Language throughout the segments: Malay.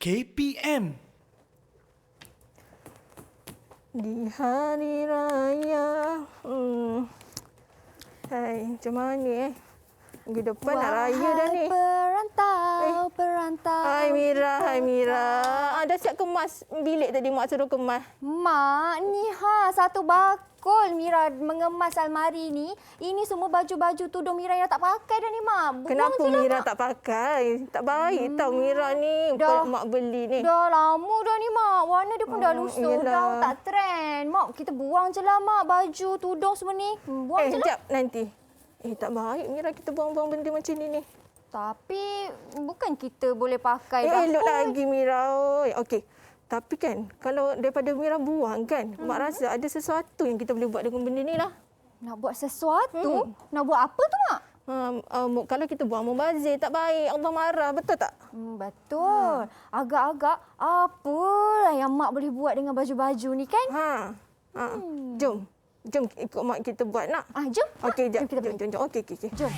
KPM. Di hari raya. Hai, macam mana minggu depan nak raya dah ni. Perantau. Hai Mira. Dah siap kemas bilik tadi mak suruh kemas. Mak, ni satu bakul Mira mengemas almari ni. Ini semua baju-baju tudung Mira yang tak pakai dah ni, Mak. Kenapa Mira tak pakai? Tak baik tau Mira ni. Mak beli ni. Dah lama dah ni, Mak. Warna dia pun dah lusuh. Yelah. Dah tak trend. Mak, kita buang je lah, Mak. Baju, tudung semua ni. Buang je lah. Sekejap nanti. Tak baik Mira kita buang-buang benda macam ni ni. Tapi bukan kita boleh pakai dah. Elok lagi Mira. Okey. Tapi kan kalau daripada Mira buang kan, mak rasa ada sesuatu yang kita boleh buat dengan benda ni lah. Nak buat sesuatu? Nak buat apa tu, Mak? Kalau kita buang membazir tak baik. Allah marah. Betul tak? Betul. Agak-agak apalah yang Mak boleh buat dengan baju-baju ni kan? Jom. Jom ikut mak kita buat nak. Jom. Okey, jom. Kita pergi. Jom. Okey. Jom.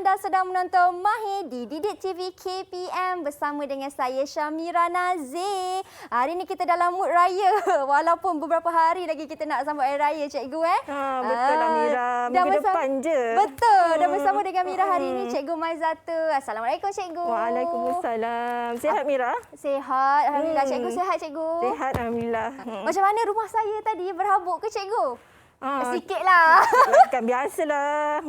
Kita sedang menonton Mahir di Didik TV KPM bersama dengan saya Syamira Nazir. Hari ini kita dalam mood raya walaupun beberapa hari lagi kita nak sambut hari raya cikgu betul lah Mira. Minggu depan je. Betul. Dan bersama dengan Mira hari ini Cikgu Maizata. Assalamualaikum cikgu. Waalaikumsalam. Sihat Mira? Sihat. Alhamdulillah. Cikgu sihat cikgu. Sihat alhamdulillah. Macam mana rumah saya tadi berhabuk ke cikgu? Sikitlah. Kan biasalah.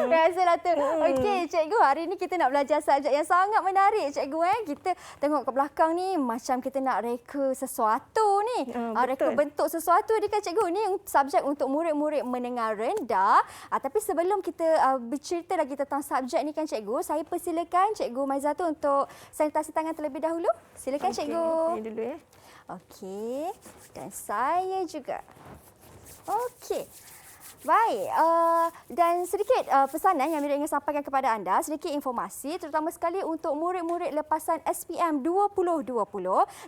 Biasalah tu. Okey, cikgu, hari ni kita nak belajar subjek yang sangat menarik, cikgu. Kita tengok ke belakang ni macam kita nak reka sesuatu ni. Reka bentuk sesuatu ni kan, cikgu. Ni subjek untuk murid-murid menengah rendah. Tapi sebelum kita bercerita lagi tentang subjek ni kan, cikgu, saya persilakan Cikgu Maizatu untuk sanitasi tangan terlebih dahulu. Silakan, cikgu. Ini dulu ya. Okey. Dan saya juga. Okey. Baik, dan sedikit pesanan yang Mira ingin sampaikan kepada anda, sedikit informasi terutama sekali untuk murid-murid lepasan SPM 2020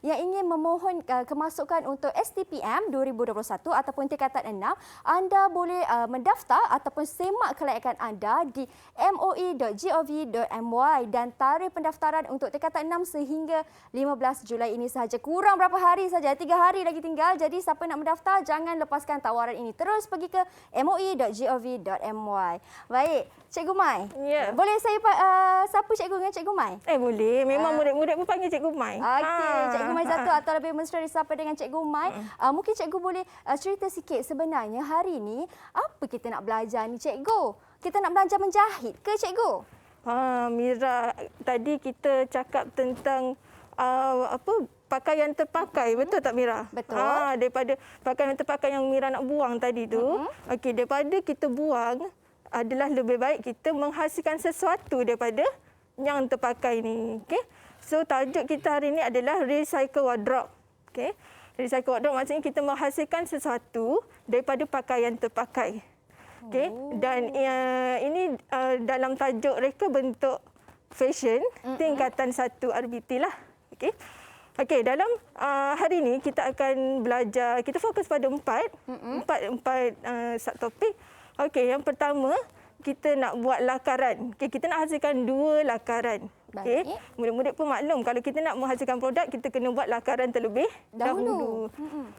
yang ingin memohon kemasukan untuk STPM 2021 ataupun tingkatan 6, anda boleh mendaftar ataupun semak kelayakan anda di moi.gov.my dan tarikh pendaftaran untuk tingkatan 6 sehingga 15 Julai ini sahaja. Kurang berapa hari saja, 3 hari lagi tinggal. Jadi siapa nak mendaftar jangan lepaskan tawaran ini. Terus pergi ke moi.gov.my. Baik, Cikgu Mai. Ya. Boleh saya sapu cikgu dengan Cikgu Mai? Boleh. Memang murid-murid pun panggil Cikgu Mai. Okey, Cikgu Maizatu atau lebih mesra disapa dengan Cikgu Mai. Mungkin cikgu boleh cerita sikit sebenarnya hari ini apa kita nak belajar ni, cikgu? Kita nak belajar menjahit ke, cikgu? Mira, tadi kita cakap tentang pakaian terpakai, betul tak Mira? Betul. Daripada pakaian terpakai yang Mira nak buang tadi tu, okey, daripada kita buang adalah lebih baik kita menghasilkan sesuatu daripada yang terpakai ni, okey. So tajuk kita hari ini adalah recycle wardrobe. Okey. Recycle wardrobe maksudnya kita menghasilkan sesuatu daripada pakaian terpakai. Okey. Dan ini dalam tajuk reka bentuk fashion tingkatan 1 RBT lah. Okey. Okey, dalam hari ini kita akan belajar, kita fokus pada empat subtopik. Okey, yang pertama kita nak buat lakaran. Okey, kita nak hasilkan 2 lakaran. Okey. Murid-murid pun maklum kalau kita nak menghasilkan produk kita kena buat lakaran terlebih dahulu.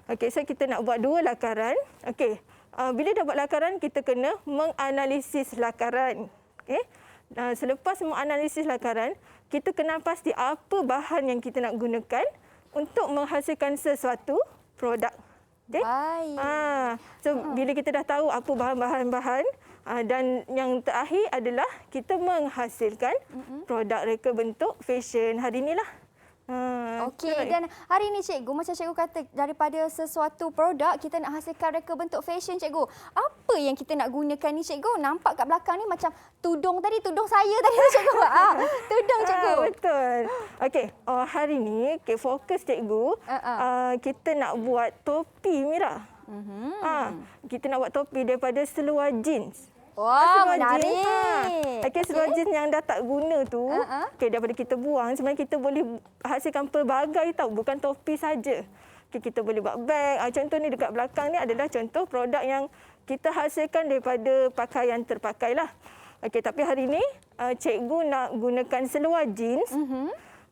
Okey, so kita nak buat 2 lakaran. Okey. Bila dah buat lakaran kita kena menganalisis lakaran. Okey. Selepas menganalisis lakaran, kita kenal pasti apa bahan yang kita nak gunakan untuk menghasilkan sesuatu produk. Okay? Baik. Bila kita dah tahu apa bahan-bahan dan yang terakhir adalah kita menghasilkan produk reka bentuk fashion hari inilah. Okey, dan hari ini cikgu, macam cikgu kata, daripada sesuatu produk kita nak hasilkan reka bentuk fashion cikgu. Apa yang kita nak gunakan ni cikgu? Nampak kat belakang ni macam tudung tadi, tudung saya tadi cikgu. Tudung cikgu. Betul. Okey, hari ni fokus cikgu kita nak buat topi Mira. Kita nak buat topi daripada seluar jeans. Wah, menarik. Okey, seluar jeans yang dah tak guna tu, daripada kita buang, sebenarnya kita boleh hasilkan pelbagai tau, bukan topi saja. Kita boleh buat beg. Contoh ni dekat belakang ni adalah contoh produk yang kita hasilkan daripada pakaian terpakai lah. Okey, tapi hari ni cikgu nak gunakan seluar jeans.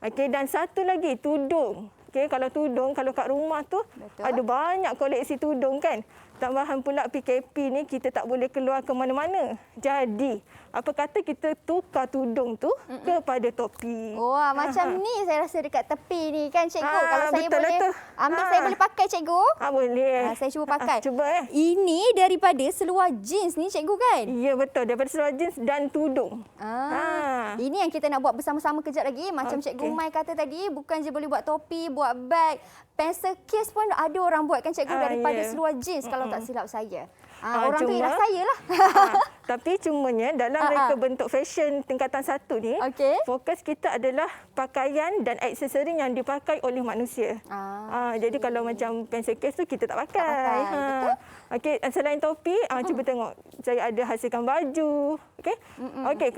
Okey, dan satu lagi tudung. Okey, kalau tudung, kalau kat rumah tu ada banyak koleksi tudung kan. Tambahan pula PKP ni kita tak boleh keluar ke mana-mana. Jadi, apa kata kita tukar tudung tu kepada topi. Wah, macam ni saya rasa dekat tepi ni kan cikgu. Kalau saya betul boleh lah tu. ambil, saya boleh pakai cikgu. Boleh. Saya cuba pakai. Cuba Ini daripada seluar jeans ni cikgu kan? Ya, betul. Daripada seluar jeans dan tudung. Ini yang kita nak buat bersama-sama kejap lagi. Macam Cikgu Mai kata tadi, bukan je boleh buat topi, buat beg, pencil case pun ada orang buat kan cikgu daripada seluar jeans kalau tak silap saya. Orang tu ialah saya lah. Tapi cumanya dalam reka bentuk fashion tingkatan 1 ni, fokus kita adalah pakaian dan aksesori yang dipakai oleh manusia. Jadi kalau macam pencil case tu kita tak pakai. Betul. Okey, selain topi, cuba tengok. Saya ada hasilkan baju. Okey. Okey,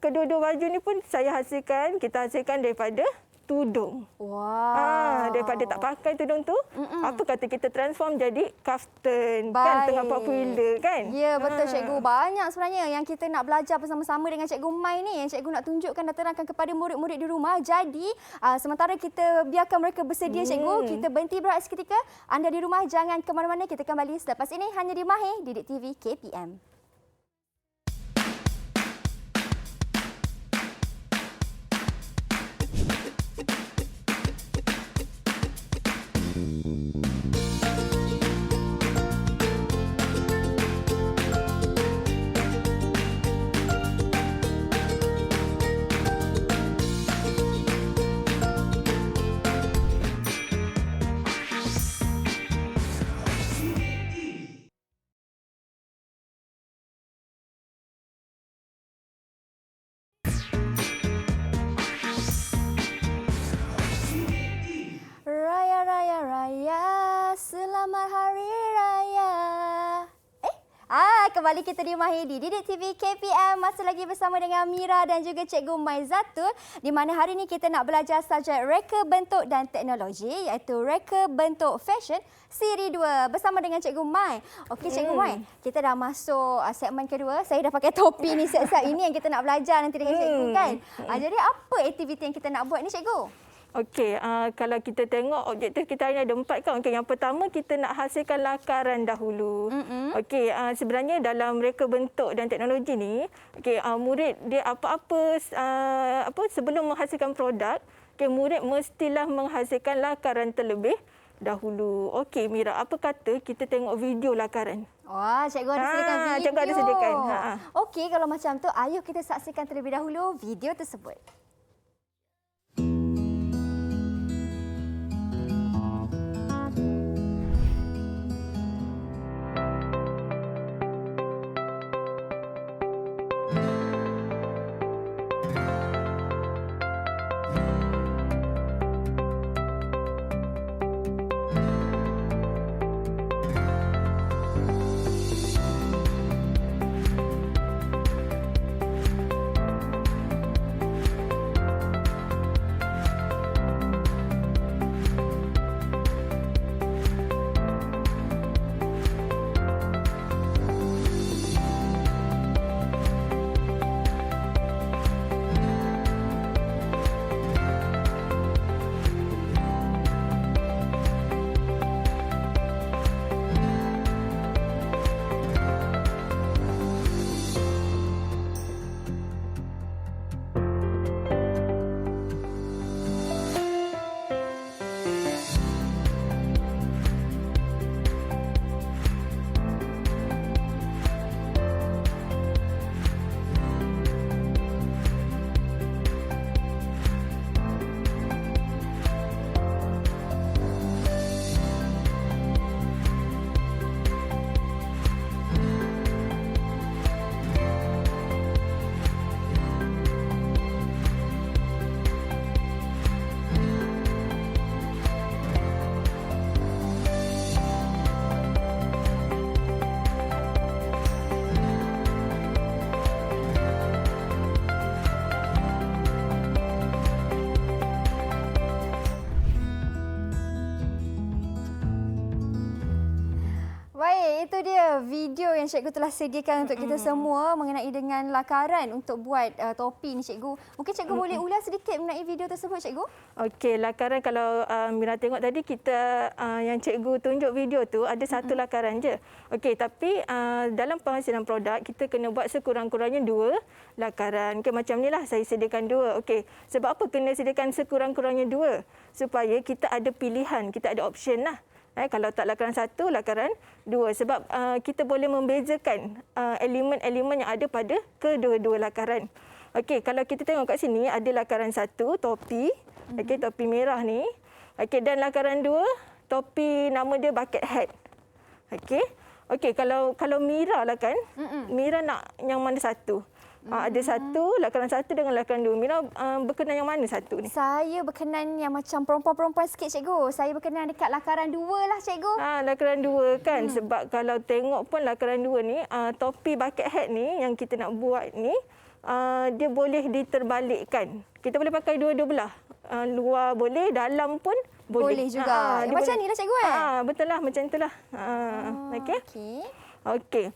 kedua-dua baju ni pun saya hasilkan, kita hasilkan daripada tudung. Wow. Daripada tak pakai tudung tu, apa kata kita transform jadi kaftan. Kan tengah popular kan? Ya, betul cikgu. Banyak sebenarnya yang kita nak belajar bersama-sama dengan Cikgu Mai ni, yang cikgu nak tunjukkan dan terangkan kepada murid-murid di rumah. Jadi, sementara kita biarkan mereka bersedia cikgu, kita berhenti berehat seketika. Anda di rumah jangan ke mana-mana, kita kembali selepas ini hanya di Mahir Didik TV KPM. Raya, raya, raya, selamat hari raya. Kembali kita di Mahir di Didik TV KPM. Masih lagi bersama dengan Mira dan juga Cikgu Mai Zatul, di mana hari ini kita nak belajar subjek reka bentuk dan teknologi, iaitu reka bentuk fashion siri 2 bersama dengan Cikgu Mai. Okey Cikgu Mai, kita dah masuk segmen kedua. Saya dah pakai topi ni siap-siap. Ini yang kita nak belajar nanti dengan cikgu kan. Jadi apa aktiviti yang kita nak buat ni cikgu? Okey, kalau kita tengok objektif kita hari ini ada 4 kan. Okey, yang pertama kita nak hasilkan lakaran dahulu. Okey, sebenarnya dalam reka bentuk dan teknologi ni, okey, murid dia apa-apa sebelum menghasilkan produk, okey, murid mestilah menghasilkan lakaran terlebih dahulu. Okey, Mira, apa kata kita tengok video lakaran? Wah, cikgu ada sediakan video. Cikgu ada sediakan. Okey, kalau macam tu, ayo kita saksikan terlebih dahulu video tersebut. dia video yang cikgu telah sediakan untuk kita semua mengenai dengan lakaran untuk buat topi ni cikgu. Mungkin cikgu boleh ulas sedikit mengenai video tersebut cikgu? Okey, lakaran kalau Mira tengok tadi kita yang cikgu tunjuk video tu ada satu lakaran je. Okey, tapi dalam penghasilan produk kita kena buat sekurang-kurangnya 2 lakaran. Okey, macam nilah saya sediakan 2. Okey, sebab apa kena sediakan sekurang-kurangnya 2? Supaya kita ada pilihan, kita ada option lah. Kalau tak lakaran 1, lakaran 2. Sebab kita boleh membezakan elemen-elemen yang ada pada kedua-dua lakaran. Okey, kalau kita tengok kat sini ada lakaran 1, topi. Okey, topi merah ni. Okey, dan lakaran 2, topi nama dia bucket hat. Okey. Okey, kalau Mira lah kan. Mira nak yang mana satu? Ada satu, lakaran 1 dengan lakaran 2. Mira berkenan yang mana satu ni? Saya berkenan yang macam perempuan-perempuan sikit cikgu. Saya berkenan dekat lakaran 2 lah cikgu. Lakaran 2 kan. Sebab kalau tengok pun lakaran 2 ni, topi bucket hat ni yang kita nak buat ni, dia boleh diterbalikkan. Kita boleh pakai dua-dua belah. Luar boleh, dalam pun boleh. Boleh juga. Macam ni lah cikgu Betul lah, macam itulah. Okey. Okey.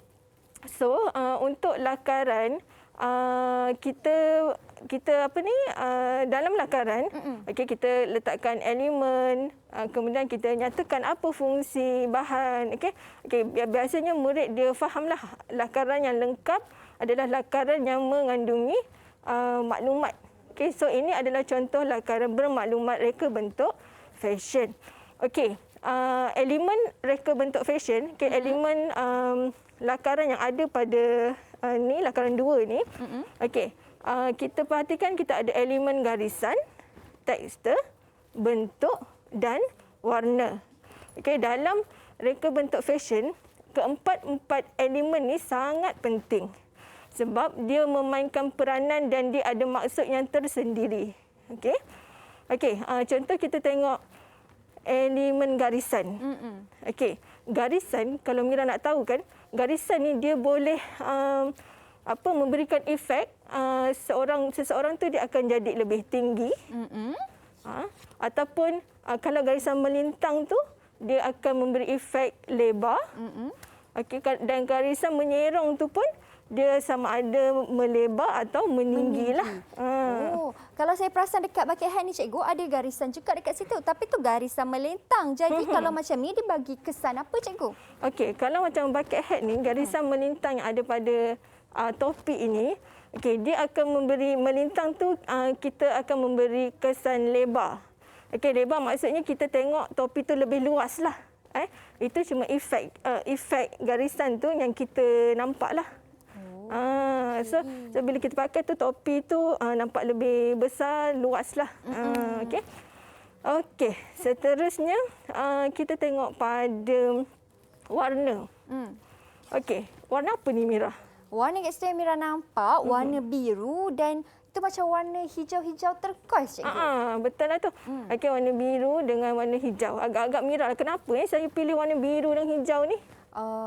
So, untuk lakaran, kita apa ni, dalam lakaran, okey, kita letakkan elemen, kemudian kita nyatakan apa fungsi bahan. Okey. Biasanya murid dia fahamlah lakaran yang lengkap adalah lakaran yang mengandungi maklumat. Okey, so ini adalah contoh lakaran bermaklumat reka bentuk fashion. Okey, elemen reka bentuk fashion, elemen lakaran yang ada pada ni lakaran 2 ni. Okey, kita perhatikan kita ada elemen garisan, tekstur, bentuk dan warna. Okey, dalam reka bentuk fashion, keempat-empat elemen ni sangat penting. Sebab dia memainkan peranan dan dia ada maksud yang tersendiri. Okey. Contoh kita tengok elemen garisan. Okey, garisan kalau Mira nak tahu kan, garisan ni dia boleh memberikan efek seseorang tu dia akan jadi lebih tinggi. Ataupun kalau garisan melintang tu dia akan memberi efek lebar. Okey, dan garisan menyerong tu pun dia sama ada melebar atau meninggilah. Kalau saya perasan dekat bucket hat ni cikgu, ada garisan juga dekat situ. Tapi tu garisan melintang. Jadi kalau macam ni dia bagi kesan apa cikgu? Okey, kalau macam bucket hat ni, garisan melintang yang ada pada topi ini, okey, dia akan memberi melintang tu, kita akan memberi kesan lebar. Okey, lebar maksudnya kita tengok topi tu lebih luas lah. Itu cuma efek garisan tu yang kita nampak lah. So bila kita pakai tu topi tu nampak lebih besar, luas lah. Okey, seterusnya kita tengok pada warna. Okey, warna apa ni Mira? Warna kat situ yang Mira nampak warna biru dan itu macam warna hijau-hijau turquoise cikgu. Betul lah tu. Okey, warna biru dengan warna hijau. Agak-agak Mira, kenapa saya pilih warna biru dan hijau ni?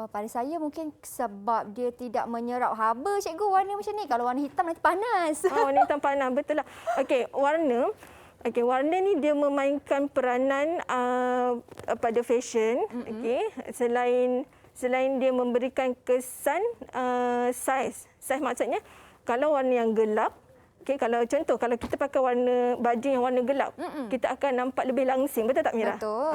Pada saya mungkin sebab dia tidak menyerap haba cikgu warna macam ni. Kalau warna hitam nanti panas. Warna hitam panas, betul lah. Okey, warna ni dia memainkan peranan pada fashion. Okey, selain dia memberikan kesan saiz. Saiz maksudnya kalau warna yang gelap, kalau contoh kalau kita pakai baju yang warna gelap, kita akan nampak lebih langsing, betul tak Mira? Betul.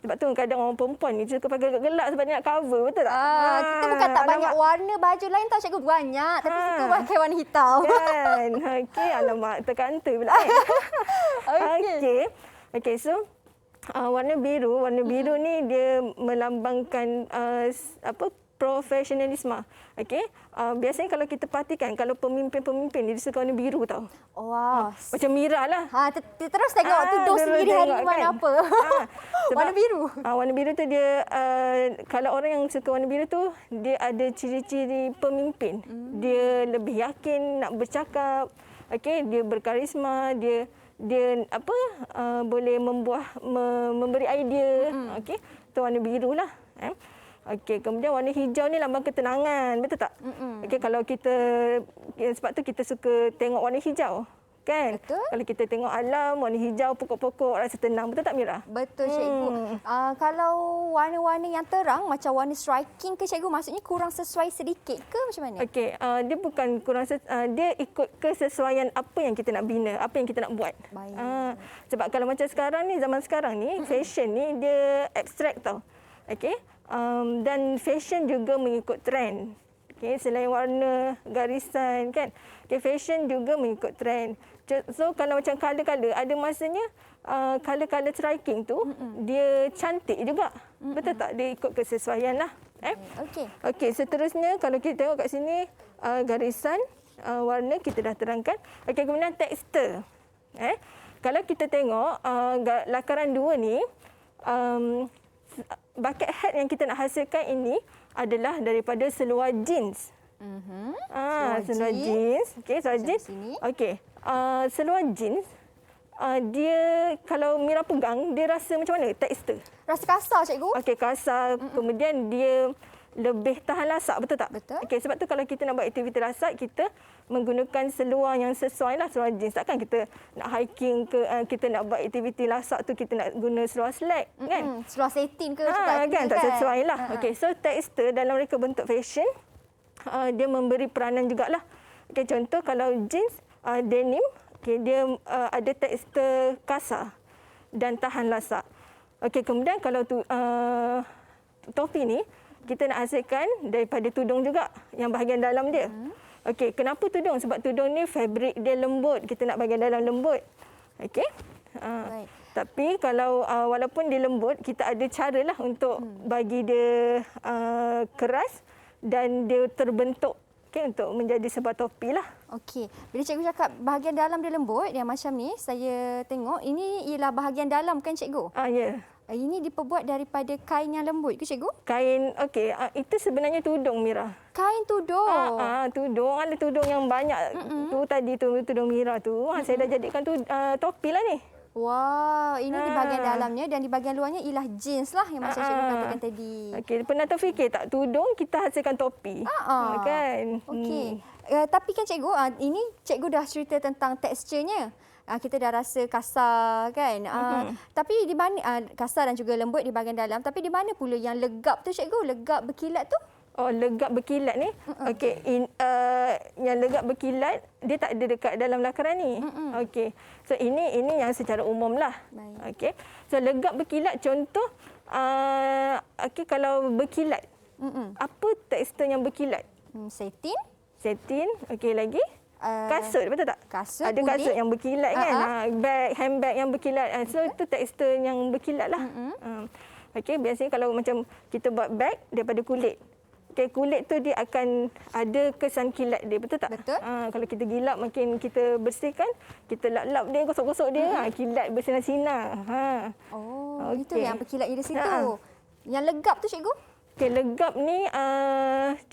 Sebab tu kadang orang perempuan ni suka pakai gelap sebab dia nak cover, betul tak? Kita bukan tak banyak warna baju lain tau cikgu, banyak tapi suka pakai warna hitam. Kan. Okey, alamak terkantoi pula. Okey, so warna biru ni dia melambangkan profesionalisme. Okey. Biasanya kalau kita perhatikan, kalau pemimpin-pemimpin dia suka warna biru tau. Wow. Macam Mira lah. Terus tengok tudung sendiri hari ni warna apa. Warna biru. Warna biru tu dia, kalau orang yang suka warna biru tu, dia ada ciri-ciri pemimpin. Dia lebih yakin nak bercakap. Okey, dia berkarisma, dia boleh memberi idea. Okey, tu warna biru lah. Okey, kemudian warna hijau ni lambang ketenangan, betul tak? Okey, kalau kita sebab tu kita suka tengok warna hijau. kan? Betul. Kalau kita tengok alam, warna hijau, pokok-pokok, rasa tenang. Betul tak Mira? Betul cikgu. Kalau warna-warna yang terang macam warna striking ke cikgu, maksudnya kurang sesuai sedikit ke macam mana? Okey, dia bukan kurang dia ikut kesesuaian apa yang kita nak bina, apa yang kita nak buat. Baik. Sebab kalau macam sekarang ni, zaman sekarang ni, fashion ni dia abstrak tau. Okey. Dan fashion juga mengikut trend. Okey, selain warna, garisan kan. Okey, fashion juga mengikut trend. So kalau macam color-color, ada masanya color-color striking tu dia cantik juga. Betul tak? Dia ikut kesesuaian lah. Okey. Okey, seterusnya kalau kita tengok kat sini garisan, warna kita dah terangkan. Okey, kemudian tekstur. Kalau kita tengok lakaran 2 ni, bucket hat yang kita nak hasilkan ini adalah daripada seluar jeans. Seluar jeans. Okey, seluar jeans. Okey. Seluar jeans dia kalau Mira pegang dia rasa macam mana tekstur? Rasa kasar cikgu. Okey, kasar. Kemudian dia lebih tahan lasak, betul tak? Betul. Okey, sebab tu kalau kita nak buat aktiviti lasak, kita menggunakan seluar yang sesuai lah, seluar jeans. Takkan kita nak hiking ke, kita nak buat aktiviti lasak tu kita nak guna seluar slack, kan? Seluar satin ke Kan, tak sesuai lah. Okey, so tekstur dalam reka bentuk fashion, dia memberi peranan jugalah. Okey, contoh kalau jeans, denim, okey, dia ada tekstur kasar dan tahan lasak. Okey, kemudian kalau topi ni, kita nak hasilkan daripada tudung juga, yang bahagian dalam dia. Okey, kenapa tudung? Sebab tudung ni fabrik dia lembut. Kita nak bahagian dalam lembut. Okey. Baik. Tapi kalau walaupun dia lembut, kita ada cara lah untuk bagi dia keras dan dia terbentuk, okay, untuk menjadi sebuah topi lah. Okey. Bila cikgu cakap bahagian dalam dia lembut, yang macam ni, saya tengok ini ialah bahagian dalam kan cikgu? Ya. Yeah. Ini diperbuat daripada kain yang lembut ke cikgu? Kain, okey. Itu sebenarnya tudung, Mira. Kain tudung? Tudung. Ada tudung yang banyak. Tu tadi tu, tudung Mira tu. Saya dah jadikan tu topi lah ni. Wow, ini di bahagian dalamnya dan di bahagian luarnya ialah jeans lah yang macam cikgu katakan tadi. Okey, pernah terfikir tak tudung kita hasilkan topi? Kan? Okey. Tapi kan cikgu, ini cikgu dah cerita tentang teksturnya. Kita dah rasa kasar kan. Tapi di mana kasar dan juga lembut di bahagian dalam, tapi di mana pula yang legap tu cikgu? Legap berkilat tu? Oh, legap berkilat ni. Okey, yang legap berkilat dia tak ada dekat dalam lakaran ni. Okey. So ini yang secara umum lah. Okey. So legap berkilat contoh okey, kalau berkilat. Apa tekstur yang berkilat? Satin. Satin. Okey, lagi? Kasut, betul tak? Kasut, ada kulit. Kasut yang berkilat kan. Bag, handbag yang berkilat. So itu tekstur yang berkilat lah. Okey, biasanya kalau macam kita buat bag daripada kulit. Okay, kulit tu dia akan ada kesan kilat dia, betul tak? Betul. Kalau kita gilap, makin kita bersihkan, kita lap-lap dia, gosok-gosok dia, kilat bersinar-sinar. Oh, itu yang berkilat di situ. Yang legap tu cikgu? Okay, legap ni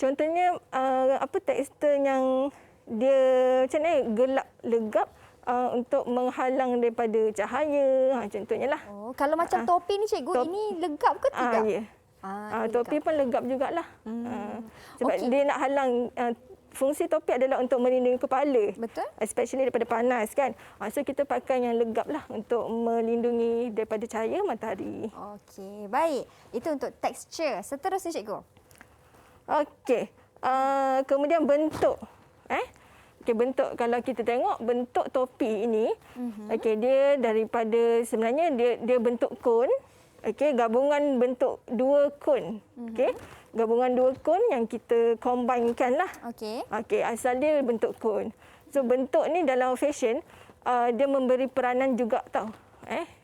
contohnya apa tekstur yang dia macam mana gelap legap untuk menghalang daripada cahaya, contohnya lah. Oh, kalau macam topi ni cikgu, ini legap ke tidak? Ya. Topi pun legap jugalah. Sebab dia nak halang, fungsi topi adalah untuk melindungi kepala. Betul. Especially daripada panas kan. So kita pakai yang legap lah untuk melindungi daripada cahaya matahari. Okey, baik. Itu untuk tekstur. Seterusnya cikgu. Okey. Kemudian bentuk. Okey, bentuk kalau kita tengok bentuk topi ini, okey, dia daripada sebenarnya dia bentuk kon. Okey, gabungan bentuk dua kon. Okey. Gabungan dua kon yang kita combinekan lah. Okey. Okey, asal dia bentuk kon. So bentuk ni dalam fashion dia memberi peranan juga tau.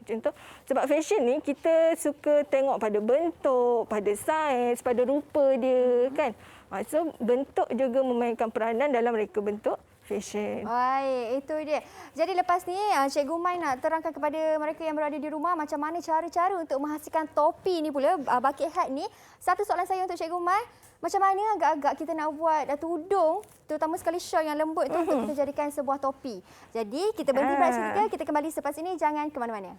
Contoh sebab fashion ni kita suka tengok pada bentuk, pada saiz, pada rupa dia kan. So bentuk juga memainkan peranan dalam reka bentuk fashion. Baik, itu dia. Jadi lepas ni Cikgu Mai nak terangkan kepada mereka yang berada di rumah macam mana cara-cara untuk menghasilkan topi ni pula, bucket hat ni. Satu soalan saya untuk Cikgu Mai, macam mana agak-agak kita nak buat tudung, terutama sekali shawl yang lembut tu untuk kita jadikan sebuah topi. Jadi kita berhenti pada seketika, kita kembali selepas ini, jangan ke mana-mana.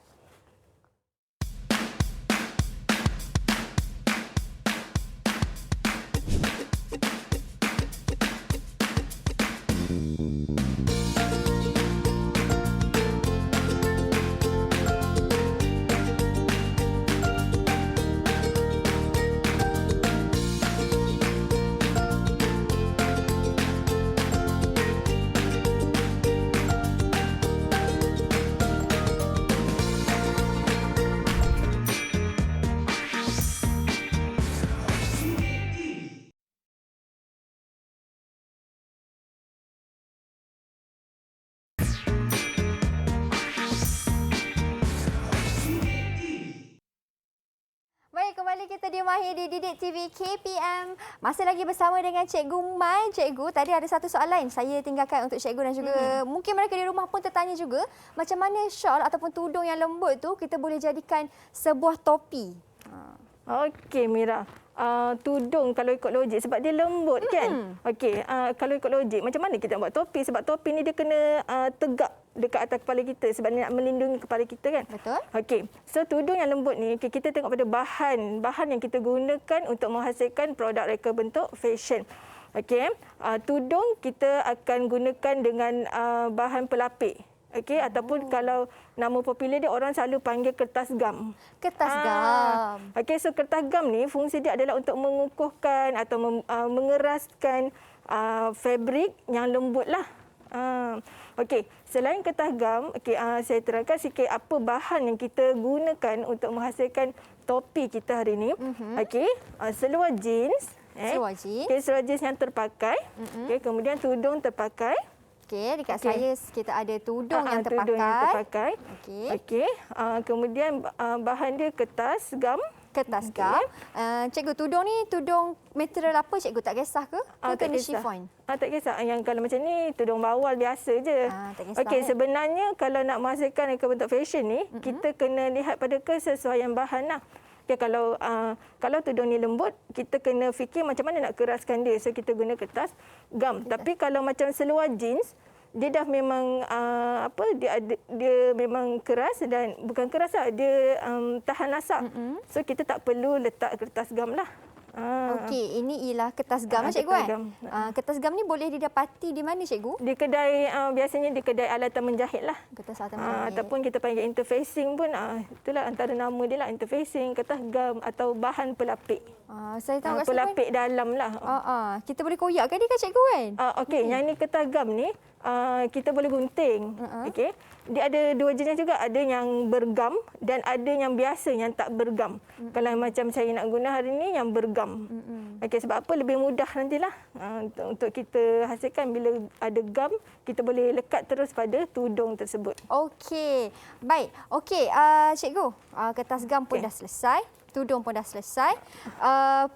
kembali kita di Mahir di Didik TV KPM. Masih lagi bersama dengan Cikgu Mai. Cikgu, tadi ada satu soalan saya tinggalkan untuk Cikgu dan juga mungkin mereka di rumah pun tertanya juga, macam mana shawl ataupun tudung yang lembut tu kita boleh jadikan sebuah topi? Okey Mira. Tudung kalau ikut logik sebab dia lembut kan. Okey, kalau ikut logik macam mana kita nak buat topi, sebab topi ni dia kena tegak dekat atas kepala kita sebab dia nak melindungi kepala kita kan. Betul. Okey. So tudung yang lembut ni kita tengok pada bahan yang kita gunakan untuk menghasilkan produk reka bentuk fashion. Okey. Tudung kita akan gunakan dengan bahan pelapik. Okey, ataupun kalau nama popular dia orang selalu panggil kertas gam. Kertas gam. Okey, so kertas gam ni fungsi dia adalah untuk mengukuhkan atau mengeraskan fabrik yang lembut lah. Okey, selain kertas gam, saya terangkan sikit apa bahan yang kita gunakan untuk menghasilkan topi kita hari ini. Okey, seluar jeans. Seluar jeans. Okey, seluar jeans yang terpakai. Okey, kemudian tudung terpakai. Okey, dekat saya kita ada tudung yang terpakai. Tudung yang terpakai. Okey. Okey. Kemudian bahan dia kertas gam. Kertas gam. Cikgu, tudung ni tudung material apa cikgu? Tak kisah ke? Ke kena chiffon? Tak kisah. Yang kalau macam ni tudung bawal biasa je. Tak kisah. Okey, sebenarnya kalau nak menghasilkan reka bentuk fashion ni, kita kena lihat pada kesesuaian bahan lah. Okay, kalau tudung ni lembut, kita kena fikir macam mana nak keraskan dia. So kita guna kertas gam. Tapi kalau macam seluar jeans, dia dah memang dia memang keras dan bukan keras lah, dia tahan lasak. So kita tak perlu letak kertas gam lah. Okey, ini ialah kertas gam lah cikgu kan? Kertas gam ni boleh didapati di mana cikgu? Di kedai, biasanya di kedai alatan menjahit lah. Kertas alatan menjahit. Ataupun kita panggil interfacing pun, itulah antara nama dia lah, interfacing, kertas gam atau bahan pelapik. Saya tahu pelapik dalam lah. Kita boleh koyakkan dia kan cikgu kan? Okey, yang ni kertas gam ni, kita boleh gunting. Okey. Dia ada dua jenis juga, ada yang bergam dan ada yang biasa yang tak bergam. Kalau macam saya nak guna hari ni yang bergam. Okey, sebab apa lebih mudah nantilah untuk kita hasilkan bila ada gam, kita boleh lekat terus pada tudung tersebut. Okey. Baik. Okey, cikgu, kertas gam pun dah selesai. Tudung pun dah selesai.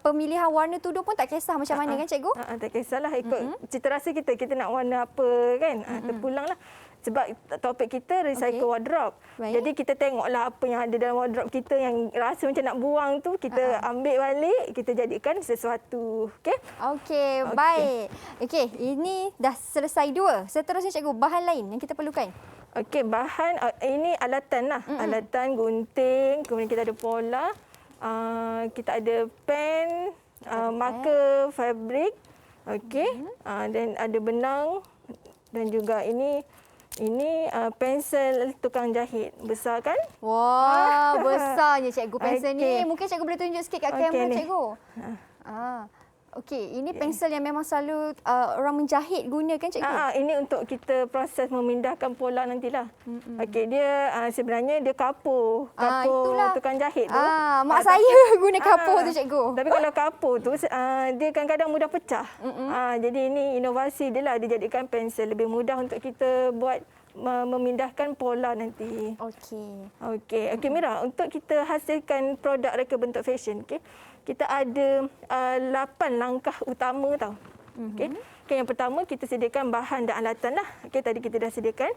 Pemilihan warna tudung pun tak kisah macam mana kan cikgu? Tak kisahlah ikut cita rasa kita. Kita nak warna apa kan? Terpulanglah. Sebab topik kita recycle wardrobe. Baik. Jadi kita tengoklah apa yang ada dalam wardrobe kita yang rasa macam nak buang tu, kita ambil balik, kita jadikan sesuatu. Okey? Okey, baik. Okey, ini dah selesai dua. Seterusnya cikgu, bahan lain yang kita perlukan. Okey, bahan ini alatan lah. Alatan, gunting, kemudian kita ada pola, kita ada pen, marker fabrik, okey, dan ada benang dan juga ini pensel tukang jahit. Besar kan? Wah, besarnya cikgu pensel ni. Mungkin cikgu boleh tunjuk sikit kat kamera ni. cikgu. Okey, ini pensel yang memang selalu orang menjahit gunakan cikgu. Ini untuk kita proses memindahkan pola nantilah. Okey, dia sebenarnya dia kapur tukang jahit tu. Mak saya guna kapur tu cikgu. Tapi kalau kapur tu dia kadang-kadang mudah pecah. Jadi ini inovasi dia lah, dia jadikan pensel lebih mudah untuk kita buat memindahkan pola nanti. Okey Mira, untuk kita hasilkan produk reka bentuk fashion, kita ada 8 langkah utama tau. Okey, yang pertama kita sediakan bahan dan alatan lah. Okey, tadi kita dah sediakan.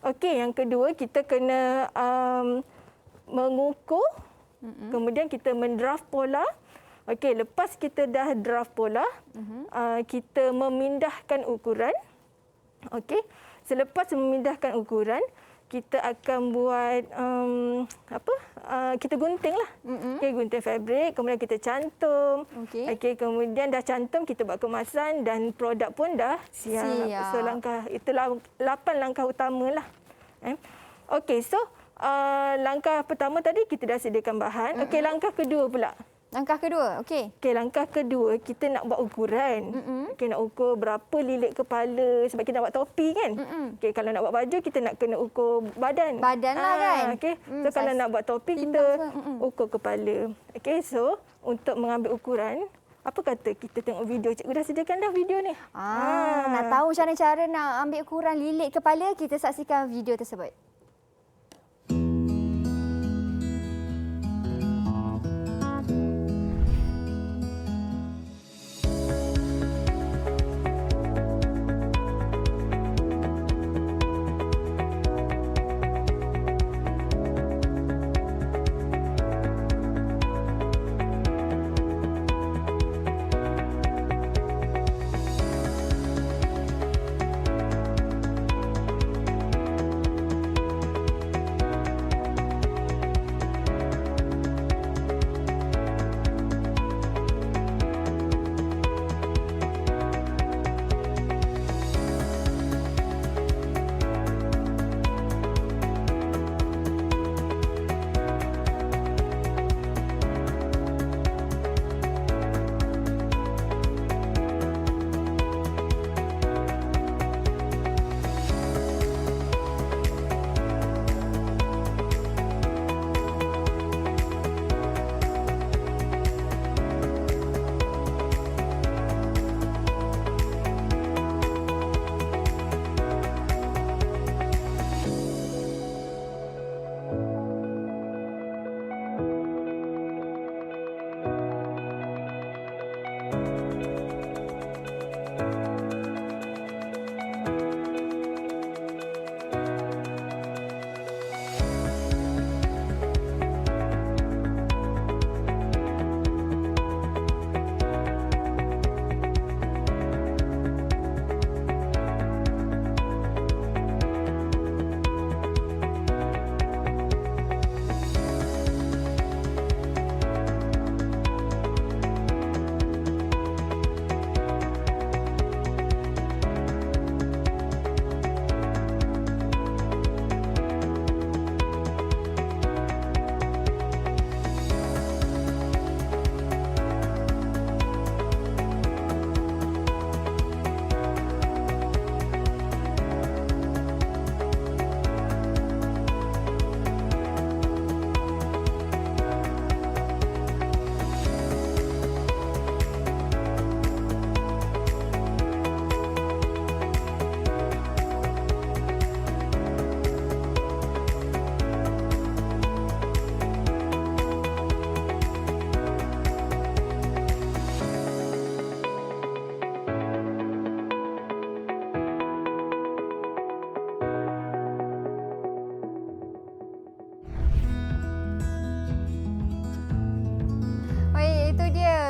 Okey, yang kedua kita kena mengukur. Kemudian kita mendraft pola. Okey, lepas kita dah draft pola, kita memindahkan ukuran. Okey, selepas memindahkan ukuran, kita akan buat kita gunting lah. Okey, gunting fabrik, kemudian kita cantum. Okey, kemudian dah cantum, kita buat kemasan dan produk pun dah siap. So itulah 8 langkah utamalah. Okey, so langkah pertama tadi kita dah sediakan bahan. Okey, langkah kedua pula. Langkah kedua, okey. Okey, langkah kedua kita nak buat ukuran. Okey, nak ukur berapa lilit kepala sebab kita nak buat topi kan. Okey, kalau nak buat baju kita nak kena ukur badan. Badan lah kan. Okey. So kalau nak buat topi kita ukur kepala. Okey, so untuk mengambil ukuran, apa kata kita tengok video? Cikgu dah sediakan dah video ni. Nak tahu cara-cara nak ambil ukuran lilit kepala, kita saksikan video tersebut.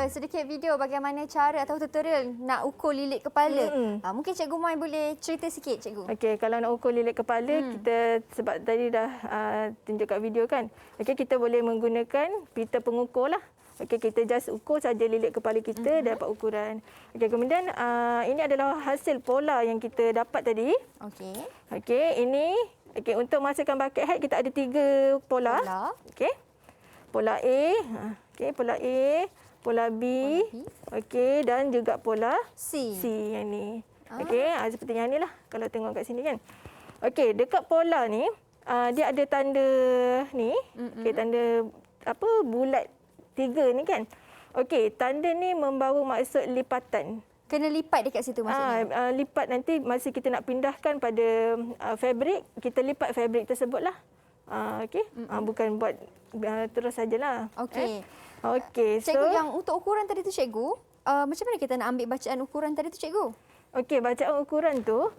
sedikit video bagaimana cara atau tutorial nak ukur lilit kepala. Mungkin Cikgu Mai boleh cerita sikit, Cikgu. Okey, kalau nak ukur lilit kepala, kita sebab tadi dah tunjuk kat video kan. Okey, kita boleh menggunakan pita pengukur lah. Okey, kita just ukur saja lilit kepala kita, dapat ukuran. Okey, kemudian ini adalah hasil pola yang kita dapat tadi. Okey. Okey, ini untuk masukkan bucket hat kita ada 3 pola. Okey. Pola A, okey, pola A, pola B, okey, dan juga pola C yang ni. Okey, seperti yang ni lah kalau tengok kat sini kan. Okey, dekat pola ni dia ada tanda ni, okey, tanda apa bulat 3 ni kan. Okey, tanda ni membawa maksud lipatan. Kena lipat dekat situ maksudnya. Lipat nanti masa kita nak pindahkan pada fabrik, kita lipat fabrik tersebut lah. Okey, bukan buat terus sajalah. Okey. Okey, so Cikgu, yang untuk ukuran tadi tu, Cikgu, macam mana kita nak ambil bacaan ukuran tadi tu, Cikgu? okey, bacaan ukuran tu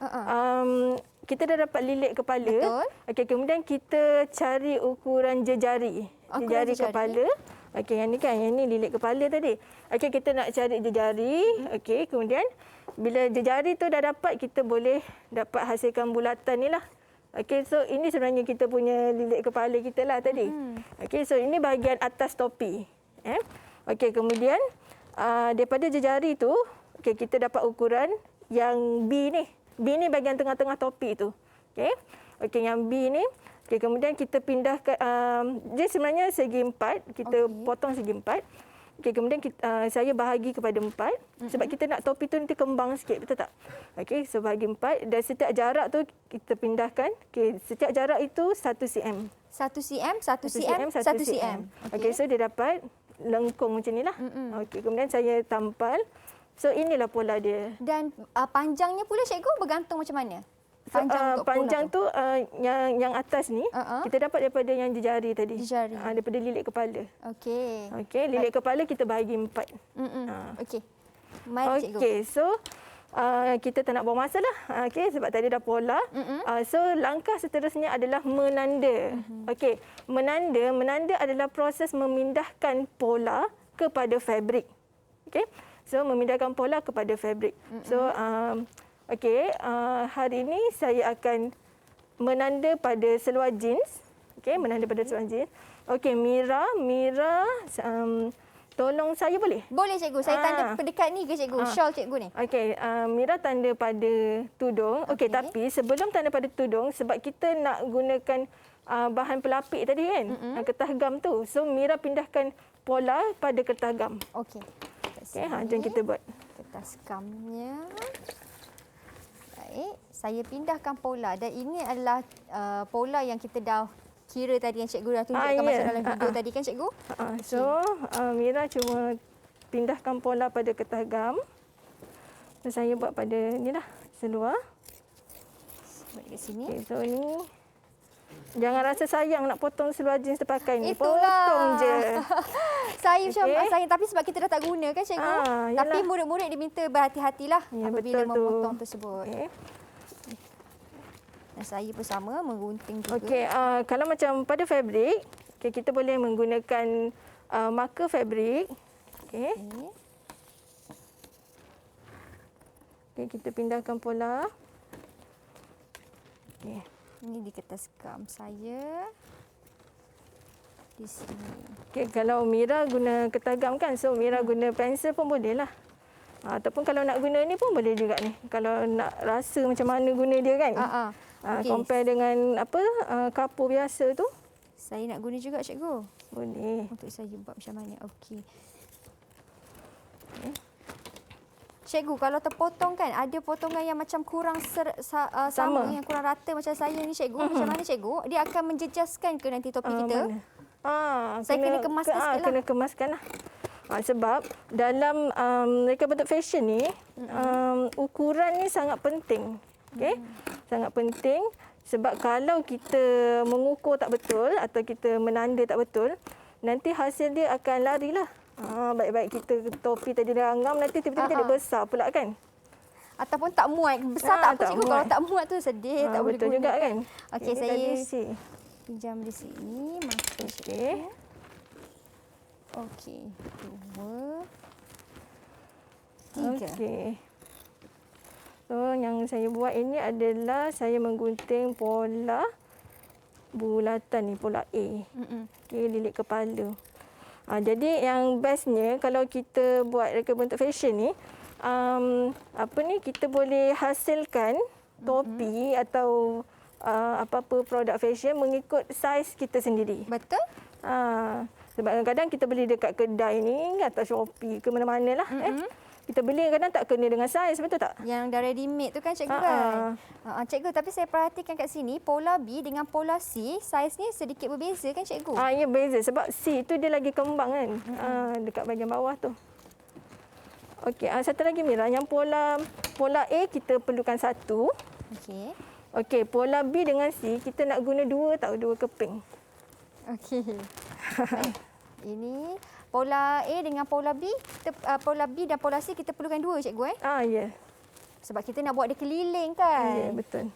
kita dah dapat lilit kepala. Betul. Okey, kemudian kita cari ukuran jejari. Jejari kepala. Okey, yang ni kan, yang ni lilit kepala tadi. Okey, kita nak cari jejari. Okey, kemudian bila jejari tu dah dapat, kita boleh dapat hasilkan bulatan ni lah. Okey, so ini sebenarnya kita punya lilit kepala kita lah tadi. Okey, so ini bahagian atas topi. Okey, kemudian daripada jejari tu, okey, kita dapat ukuran yang B ni. B ni bahagian tengah-tengah topi tu. Okey. Okey, yang B ni. Okey, kemudian kita pindahkan dia sebenarnya segi 4, kita potong segi 4. Okey, kemudian saya bahagi kepada 4 sebab kita nak topi tu nanti kembang sikit, betul tak? Okey, so bahagi 4 dan setiap jarak tu kita pindahkan. Okey, setiap jarak itu 1 cm. 1 cm, 1 cm, 1 cm. Okey, so dia dapat lengkung macam nilah. Okey, kemudian saya tampal. So inilah pola dia. Dan panjangnya pula, Cikgu, bergantung macam mana? Panjang tu yang atas ni kita dapat daripada yang jejari tadi. Jejari. Daripada lilit kepala. Okey. Okey, lilit kepala kita bahagi 4. Okey. Mari, Cikgu. Okey, so kita tak nak buang masa lah. Okey, sebab tadi dah pola. So langkah seterusnya adalah menanda. Okey, menanda adalah proses memindahkan pola kepada fabrik. Okey. So memindahkan pola kepada fabrik. So okey, hari ini saya akan menanda pada seluar jeans. Okey, menanda pada seluar jeans. Okey, Mira, tolong saya boleh? Boleh, Cikgu. Saya tanda dekat ni ke, Cikgu? Shawl Cikgu ni. Okey, Mira tanda pada tudung. Okey, tapi sebelum tanda pada tudung, sebab kita nak gunakan bahan pelapik tadi kan, kertas gam tu. So Mira pindahkan pola pada kertas gam. Okey. Okey, jom kita buat. Kertas gamnya. Baik, saya pindahkan pola dan ini adalah pola yang kita dah kira tadi yang Cikgu dah tunjukkan masa dalam video tadi kan, Cikgu? So, Mira cuma pindahkan pola pada kertas gam. So, saya buat pada inilah seluar. Buat dekat sini. Okay, so ni jangan rasa sayang nak potong seluar jeans terpakai ni. Itulah. Potong je. Saya macam sayang, tapi sebab kita dah tak guna kan, Cikgu? Tapi murid-murid diminta berhati-hatilah apabila memotong tersebut. Okay. Dan saya pun sama menggunting juga. Okey, kalau macam pada fabrik, kita boleh menggunakan marker fabrik. Okey. Okey, kita pindahkan pola. Okey. Ini di kertas gam saya. Di sini. Okey, kalau Mira guna kertas gam kan, so Mira guna pensel pun boleh lah. Ataupun kalau nak guna ni pun boleh juga ni. Kalau nak rasa macam mana guna dia kan. Okay. Compare dengan kapur biasa tu. Saya nak guna juga, Cikgu. Boleh. Untuk saya buat macam mana. Okey. Cikgu, kalau terpotong kan, ada potongan yang macam kurang sama, yang kurang rata macam saya ni, Cikgu. Macam mana, Cikgu? Dia akan menjejaskan ke nanti topi kita? Saya kena kemaskan sikit lah. Kena kemaskan lah. Sebab dalam mereka bentuk fashion ni, ukuran ni sangat penting. Okay? Sangat penting sebab kalau kita mengukur tak betul atau kita menanda tak betul, nanti hasil dia akan larilah. Baik-baik kita topi tadi dah ngam, nanti tiba-tiba jadi besar pula kan. Ataupun tak muat. Besar tak apa, Cikgu. Kalau tak muat tu sedih, tak boleh betul guna. juga kan. Okey, saya pinjam di sini. Okey. Okey. 2. 3. Okey. So, yang saya buat ini adalah saya menggunting pola bulatan ni, pola A. Okey, lilit kepala. Jadi yang bestnya kalau kita buat reka bentuk fashion ni, kita boleh hasilkan topi atau apa-apa produk fashion mengikut saiz kita sendiri. Betul? Sebab kadang-kadang kita beli dekat kedai ni atau Shopee ke mana-mana lah. Kita beli kadang tak kena dengan saiz, betul tak? Yang dah ready made tu kan cikgu kan? Cikgu, tapi saya perhatikan kat sini pola B dengan pola C saiz ni sedikit berbeza kan cikgu? Ya beza sebab C tu dia lagi kembang kan. Dekat bahagian bawah tu. Okey, satu lagi Mira, yang pola A kita perlukan 1. Okey. Okey, pola B dengan C kita nak guna 2 keping. Okey. Baik. Ini pola A dengan pola B, pola B dan pola C kita perlukan 2 cikgu Ya. Sebab kita nak buat dia keliling kan? Ya, betul.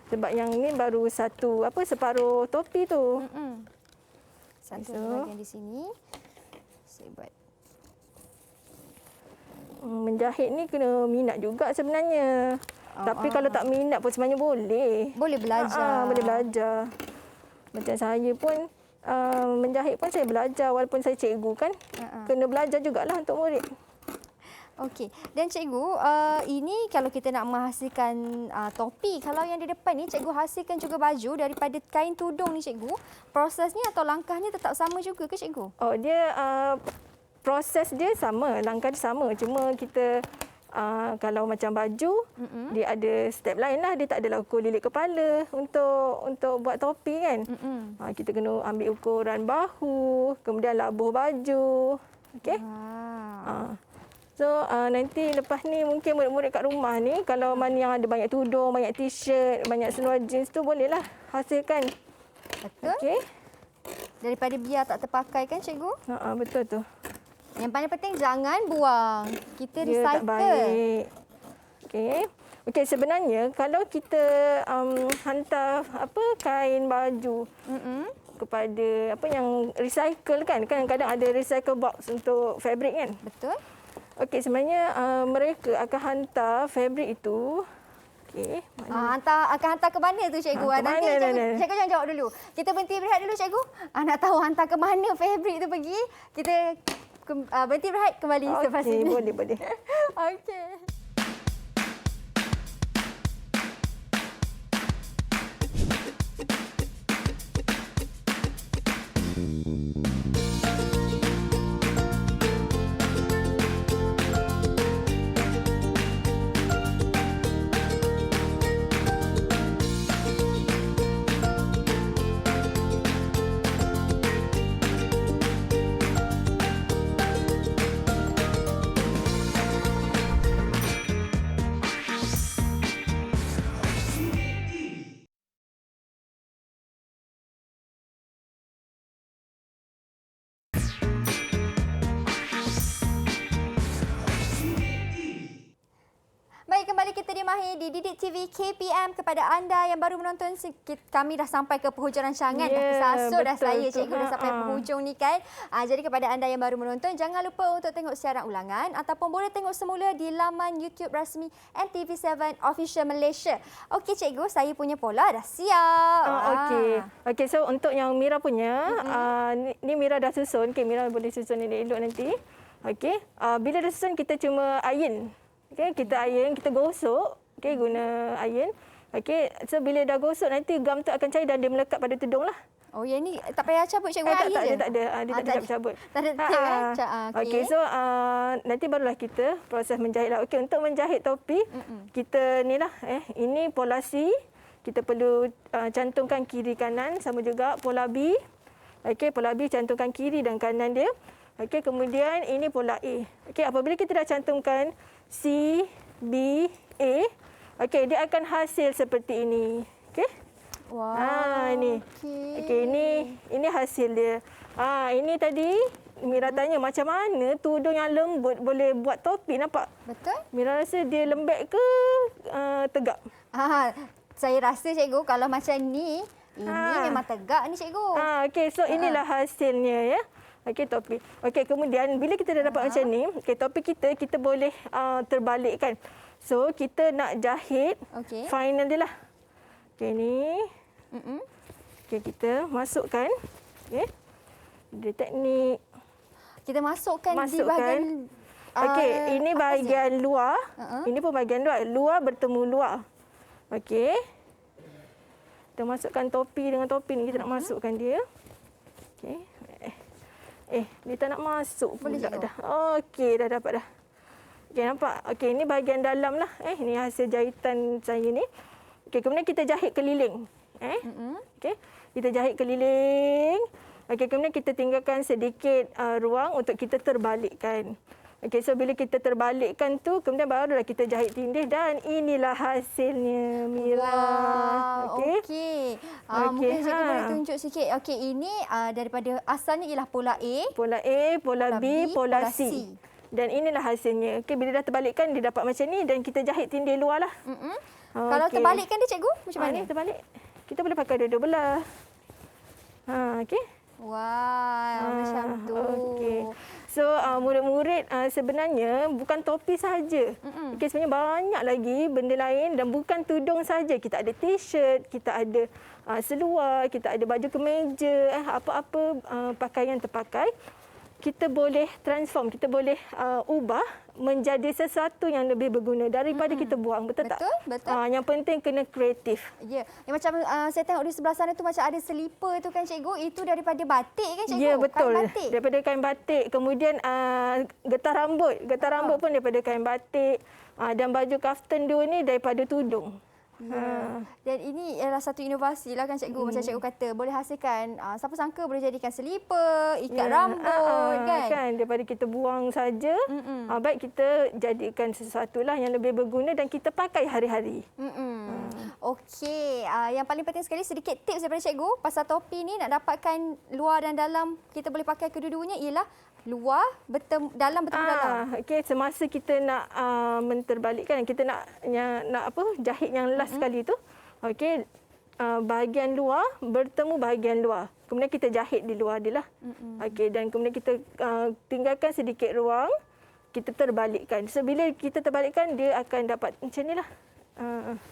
Sebab yang ni baru separuh topi tu. Satu bahagian di sini. Saya buat. Menjahit ni kena minat juga sebenarnya. Tapi kalau tak minat pun sebenarnya boleh. Boleh belajar. Boleh belajar. Macam saya pun menjahit pun saya belajar walaupun saya cikgu kan. Kena belajar jugalah untuk murid. Okey. Dan cikgu, ini kalau kita nak menghasilkan topi, kalau yang di depan ni cikgu hasilkan juga baju daripada kain tudung ni cikgu, prosesnya atau langkahnya tetap sama juga ke cikgu? Dia proses dia sama, langkah dia sama. Cuma kita kalau macam baju, dia ada step lain lah. Dia tak ada ukur lilit kepala untuk buat topi kan. Kita kena ambil ukuran bahu, kemudian labuh baju. Okey. So nanti lepas ni mungkin murid-murid kat rumah ni kalau mana yang ada banyak tudung, banyak t-shirt, banyak seluar jeans tu bolehlah hasilkan. Betul. Okey. Daripada biar tak terpakai kan cikgu? Betul tu. Yang paling penting jangan buang. Kita Dia recycle. tak baik. Okey, sebenarnya kalau kita hantar kain baju kepada yang recycle kan, kadang-kadang ada recycle box untuk fabric kan. Betul. Okey, sebenarnya mereka akan hantar fabric itu. Okey, akan hantar ke mana tu cikgu? Ke Nanti mana? cikgu jangan jawab dulu. Kita berhenti berehat dulu cikgu. Nak tahu hantar ke mana fabric tu pergi. Kita berhenti berehat kembali selepas ini. Boleh. Okey. Baik, kembali kita di Mahir di Didik TV KPM. Kepada anda yang baru menonton, kami dah sampai ke penghujung rancangan. Dah kesasut dah saya, cikgu dah sampai penghujung ni kan. Jadi kepada anda yang baru menonton, jangan lupa untuk tengok siaran ulangan ataupun boleh tengok semula di laman YouTube rasmi NTV7 Official Malaysia. Okey cikgu, saya punya pola dah siap. Okey, so untuk yang Mira punya, ni Mira dah susun. Okey, Mira boleh susun elok-elok nanti. Okey, bila dah susun kita cuma iron. Okey, kita iron, kita gosok. Okey, guna iron. Okey, so bila dah gosok nanti gam tu akan cair dan dia melekat pada tudung lah. Oh, yang ni tak payah cabut cikgu, air je? Tak ada. Dia tak ada cabut. Tak ada tip Okey, so nanti barulah kita proses menjahit lah. Okey, untuk menjahit topi, kita ni lah. Ini pola C. Kita perlu cantumkan kiri kanan, sama juga pola B. Okey, pola B cantumkan kiri dan kanan dia. Okey, kemudian ini pola A. Okey, apabila kita dah cantumkan C, B, A, okey, dia akan hasil seperti ini. Okey? Wow. Ini. Okey, ini hasil dia. Ini tadi Mira tanya macam mana tudung yang lembut boleh buat topi, nampak? Betul. Mira rasa dia lembek ke tegak? Saya rasa cikgu kalau macam ni, ini memang tegak ni cikgu. Okey, so inilah hasilnya ya. Okey, topi. Okey, kemudian bila kita dah dapat macam ni, okey, topi kita boleh terbalikkan. So, kita nak jahit Okey. final dia lah. Okey, ni. Okey, kita masukkan. Okey. Dia teknik. Kita masukkan di bahagian Okey, ini atas bahagian luar. Ini pun bahagian luar. Luar bertemu luar. Okey. Kita masukkan topi dengan topi ni. Kita nak masukkan dia. Okey. Dia tak nak masuk pula dah. Okey, dah dapat dah. Okey, nampak? Okey, ini bahagian dalam lah. Ini hasil jahitan saya ni. Okey, kemudian kita jahit keliling. Okey, kita jahit keliling. Okey, kemudian kita tinggalkan sedikit ruang untuk kita terbalikkan. Okey, so bila kita terbalikkan tu, kemudian barulah kita jahit tindih dan inilah hasilnya, Mira. Wah, okey. Mungkin cikgu boleh tunjuk sikit. Okey, ini daripada asalnya ialah pola A. Pola A, pola B, pola C. Dan inilah hasilnya. Okey, bila dah terbalikkan, dia dapat macam ni dan kita jahit tindih luar lah. Kalau terbalikkan dia, cikgu, macam mana? Ni terbalik. Kita boleh pakai dua-dua belah. Okey. Wah, macam tu. Okey. So, murid-murid sebenarnya bukan topi sahaja. Okey, sebenarnya banyak lagi benda lain dan bukan tudung sahaja. Kita ada t-shirt, kita ada seluar, kita ada baju kemeja, apa-apa pakaian terpakai. Kita boleh transform, kita boleh ubah menjadi sesuatu yang lebih berguna daripada kita buang. Betul tak? Betul. Yang penting kena kreatif. Ya, yang macam saya tengok di sebelah sana tu macam ada selipar tu kan, cikgu. Itu daripada batik kan, cikgu? Ya, betul. Kain batik. Daripada kain batik. Kemudian getah rambut. Getah rambut pun daripada kain batik. Dan baju kaftan dua ni daripada tudung. Ya. Dan ini ialah satu inovasi lah kan, cikgu. Macam cikgu kata, boleh hasilkan, siapa sangka boleh jadikan selipar, ikat rambut kan. Daripada kita buang saja, baik kita jadikan sesuatu lah yang lebih berguna dan kita pakai hari-hari. Okey, yang paling penting sekali sedikit tips daripada cikgu pasal topi ni, nak dapatkan luar dan dalam kita boleh pakai kedua-duanya ialah luar dalam bertemu dalam. Okey, semasa kita nak menterbalikkan, kita nak jahit yang last sekali tu. Okey, bahagian luar bertemu bahagian luar. Kemudian kita jahit di luar dia lah. Okey, dan kemudian kita tinggalkan sedikit ruang, kita terbalikkan. So bila kita terbalikkan, dia akan dapat macam nilah.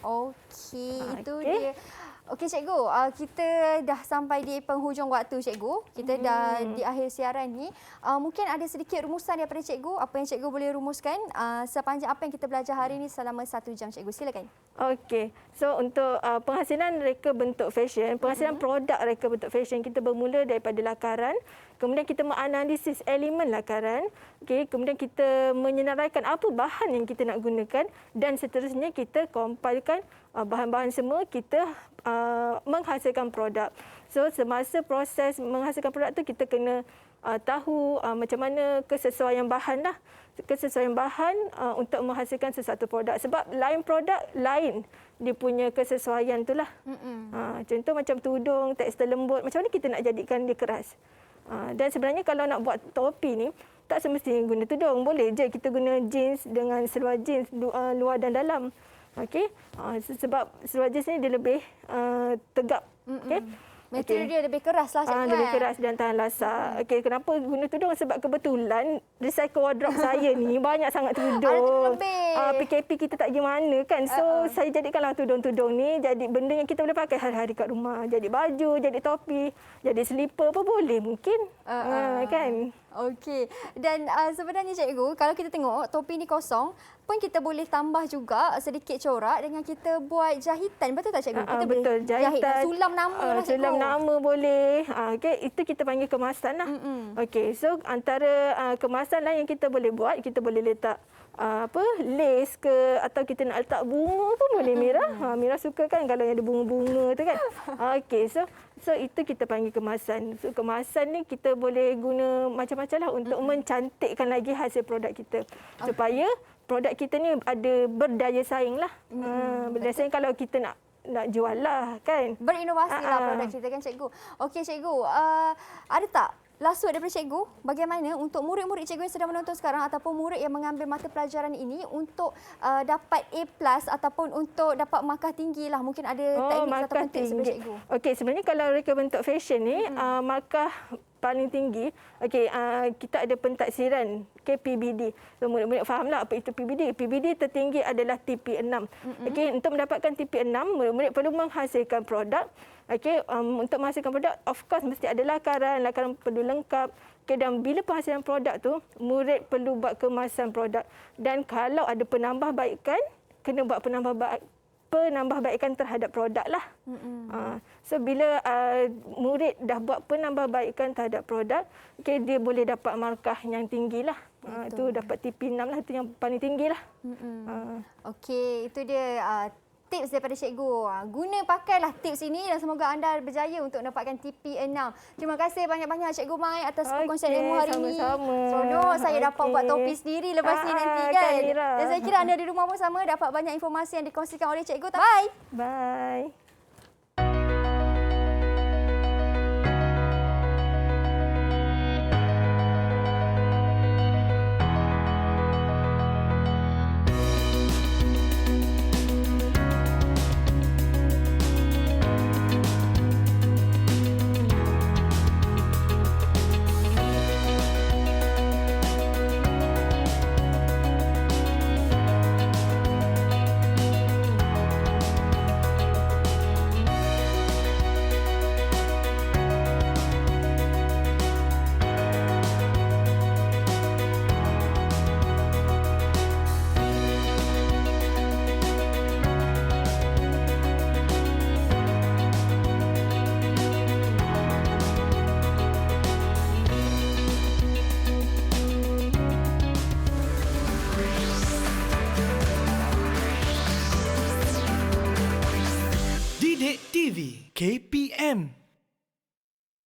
Okey, itu dia. Okey, cikgu, kita dah sampai di penghujung waktu, cikgu. Kita dah di akhir siaran ni. Mungkin ada sedikit rumusan daripada cikgu. Apa yang cikgu boleh rumuskan sepanjang apa yang kita belajar hari ini selama 1 jam, cikgu. Silakan. Okey. So untuk penghasilan reka bentuk fashion, penghasilan produk reka bentuk fashion, kita bermula daripada lakaran. Kemudian kita menganalisis elemen lakaran. Okey, kemudian kita menyenaraikan apa bahan yang kita nak gunakan dan seterusnya kita compilekan bahan-bahan semua, kita menghasilkan produk. So semasa proses menghasilkan produk tu kita kena tahu macam mana kesesuaian bahan lah. Kesesuaian bahan untuk menghasilkan sesuatu produk. Sebab lain produk, lain dia punya kesesuaian tu lah. Contoh macam tudung, tekstil lembut, macam mana kita nak jadikan dia keras. Dan sebenarnya kalau nak buat topi ni, tak semestinya guna tudung. Boleh je kita guna jeans dengan seluar jeans luar dan dalam. Okey, sebab seluar jeans ni dia lebih tegap. Okey. Material dia lebih keras lah, cikgu. Lebih keras dan tahan lasak. Okey, kenapa guna tudung? Sebab kebetulan recycle wardrobe saya ni banyak sangat tudung. Ada tudung lebih. PKP kita tak pergi mana kan. So saya jadikanlah tudung-tudung ni jadi benda yang kita boleh pakai hari-hari kat rumah. Jadi baju, jadi topi, jadi selipar pun boleh mungkin. Kan? Okey. Dan sebenarnya, cikgu, kalau kita tengok topi ni kosong, pun kita boleh tambah juga sedikit corak dengan kita buat jahitan. Betul tak, cikgu? Kita betul, boleh jahit dan jahitan. sulam nama lah, cikgu. Sulam nama boleh. Okey, itu kita panggil kemasan lah. Okey, so antara kemasan lah yang kita boleh buat, kita boleh letak lace ke atau kita nak letak bunga pun boleh, Mira. Mira suka kan kalau yang ada bunga-bunga tu kan. Okey, so itu kita panggil kemasan. So kemasan ni kita boleh guna macam-macam lah untuk mencantikkan lagi hasil produk kita. Supaya produk kita ni ada berdaya saing lah. Berdaya saing kalau kita nak jual lah kan. Berinovasi lah produk kita kan, cikgu. Okey, cikgu. Ada tak last word daripada cikgu bagaimana untuk murid-murid cikgu yang sedang menonton sekarang ataupun murid yang mengambil mata pelajaran ini untuk dapat A+ ataupun untuk dapat markah tinggi lah. Mungkin ada teknik ataupun tips daripada cikgu. Okey, sebenarnya kalau reka bentuk fashion ni markah paling tinggi, okey, kita ada pentaksiran PBD. So murid-murid fahamlah apa itu PBD. PBD tertinggi adalah TP6. Okey, untuk mendapatkan TP6, murid-murid perlu menghasilkan produk. Okey, untuk menghasilkan produk, of course mesti ada lakaran perlu lengkap. Okay, dan bila penghasilan produk tu, murid perlu buat kemasan produk. Dan kalau ada penambahbaikan, kena buat penambahbaikan terhadap produk lah. So bila murid dah buat penambahbaikan terhadap produk, okay, dia boleh dapat markah yang tinggi lah. Itu dapat TP6 lah, itu yang paling tinggi lah. Okey, itu dia tips daripada cikgu. Guna pakailah tips ini dan semoga anda berjaya untuk mendapatkan TP6. Terima kasih banyak-banyak Cikgu Mai atas perkongsian ilmu hari ini. Sama-sama. Seronok saya dapat buat topi sendiri lepas ni nanti kan. Khairah. Dan saya kira anda di rumah pun sama dapat banyak informasi yang dikongsikan oleh cikgu. Bye. Bye. Didik TV KPM